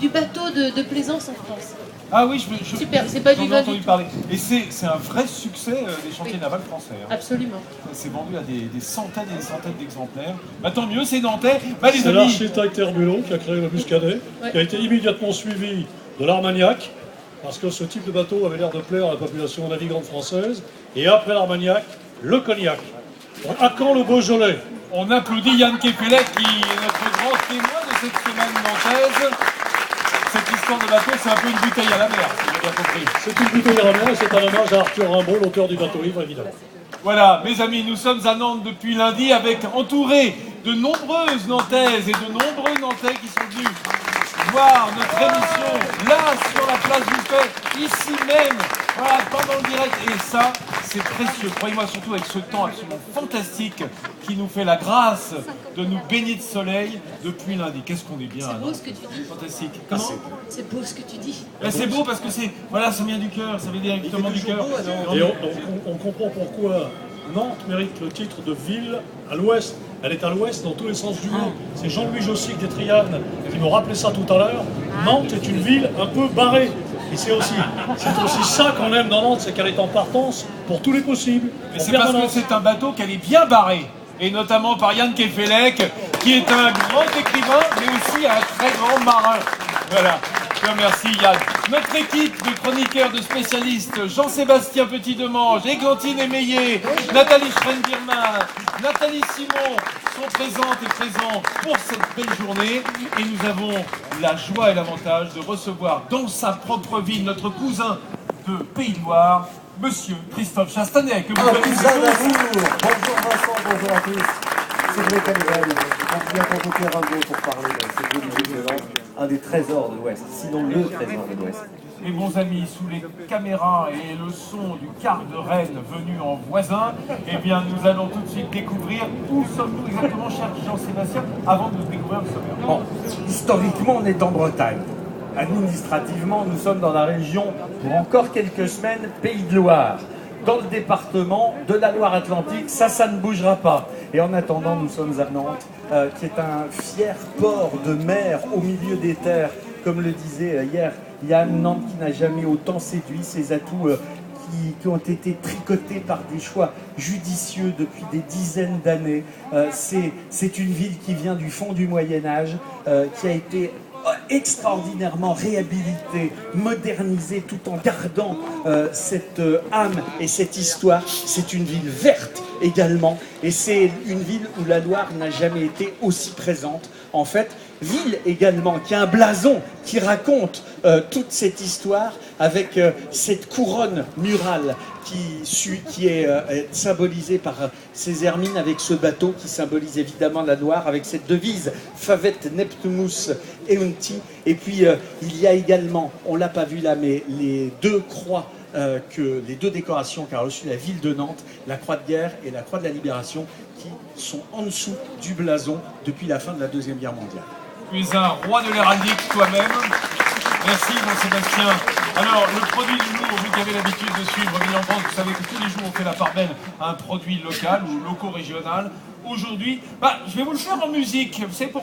du bateau de plaisance en France. Ah oui, Super, c'est pas du j'en ai vin entendu du tout. parler. Et c'est un vrai succès des chantiers navals français. Hein. Absolument. C'est vendu à des centaines et des centaines d'exemplaires. Bah, tant mieux, c'est nantais. Bah, les C'est amis, l'architecte Herbulot qui a créé le Muscadet, Ouais. qui a été immédiatement suivi de l'Armagnac, parce que ce type de bateau avait l'air de plaire à la population navigante française. Et après l'Armagnac, le Cognac. À quand le Beaujolais? on applaudit Yann Kefelec qui est notre grand témoin de cette semaine nantaise. Cette histoire de bateau, c'est un peu une bouteille à la mer, si j'ai bien compris. C'est une bouteille à la mer et c'est un hommage à Arthur Rimbaud, l'auteur du bateau ivre, évidemment. Voilà, mes amis, nous sommes à Nantes depuis lundi, entourés de nombreuses Nantaises et de nombreux Nantais qui sont venus voir notre émission là sur la place du Fait, ici même, voilà, pendant le direct. Et ça, c'est précieux. Croyez-moi, surtout avec ce temps absolument fantastique qui nous fait la grâce de nous baigner de soleil depuis lundi. Qu'est-ce qu'on est bien. C'est beau ce que tu dis. Fantastique. Comment? Comment? C'est beau ce que tu dis. C'est beau parce que voilà, ça vient du cœur, ça vient directement du cœur. Et on comprend pourquoi Nantes mérite le titre de ville à l'ouest. Elle est à l'ouest dans tous les sens du mot. C'est Jean-Louis Jossic des Trianes qui me rappelait ça tout à l'heure. Nantes est une ville un peu barrée. Et c'est aussi ça qu'on aime dans Nantes, c'est qu'elle est en partance pour tous les possibles. Mais c'est parce que c'est un bateau qu'elle est bien barrée. Et notamment par Yann Kefelec, qui est un grand écrivain, mais aussi un très grand marin. Voilà. Merci Yann. Notre équipe de chroniqueurs, de spécialistes, Jean-Sébastien Petit-Demange, Églantine Émeillé, Nathalie Schrenn-Birman, Nathalie Simon sont présentes et présents pour cette belle journée. Et nous avons la joie et l'avantage de recevoir dans sa propre ville notre cousin de Pays de Loire, Monsieur Christophe Chastanet, que vous connaissez tous. Bonjour Vincent, bonjour à tous. C'est Cédric Canebel, on vient convoquer Rimbaud pour parler de cette jolie ville de Nantes, un des trésors de l'Ouest, sinon le trésor de l'Ouest. Mes bons amis, sous les caméras et le son du quart de Rennes venu en voisin, eh bien nous allons tout de suite découvrir où sommes-nous exactement, cher Jean-Sébastien, avant de découvrir le sommaire. Bon, historiquement, on est en Bretagne. Administrativement, nous sommes dans la région, pour encore quelques semaines, Pays de Loire. Dans le département de la Loire-Atlantique, ça ne bougera pas. Et en attendant, nous sommes à Nantes, qui est un fier port de mer au milieu des terres. Comme le disait hier Yann, Nantes qui n'a jamais autant séduit, ses atouts qui ont été tricotés par des choix judicieux depuis des dizaines d'années. C'est une ville qui vient du fond du Moyen-Âge, qui a été extraordinairement réhabilité, modernisé, tout en gardant cette âme et cette histoire. C'est une ville verte également, et c'est une ville où la Loire n'a jamais été aussi présente. En fait, ville également qui a un blason qui raconte toute cette histoire avec cette couronne murale qui est symbolisée par ces hermines avec ce bateau qui symbolise évidemment la Loire avec cette devise Favet Neptumus Eunti. Et puis il y a également, on l'a pas vu là, mais les deux croix les deux décorations qu'a reçues la ville de Nantes, la Croix de guerre et la Croix de la Libération, qui sont en dessous du blason depuis la fin de la Deuxième Guerre mondiale. Tu es un roi de l'héraldique toi-même. Merci Jean-Sébastien. Alors, le produit du jour, vous qui avez l'habitude de suivre Ville en France, vous savez que tous les jours on fait la part belle à un produit local ou loco-régional. Aujourd'hui, je vais vous le faire en musique. Vous savez pourquoi ?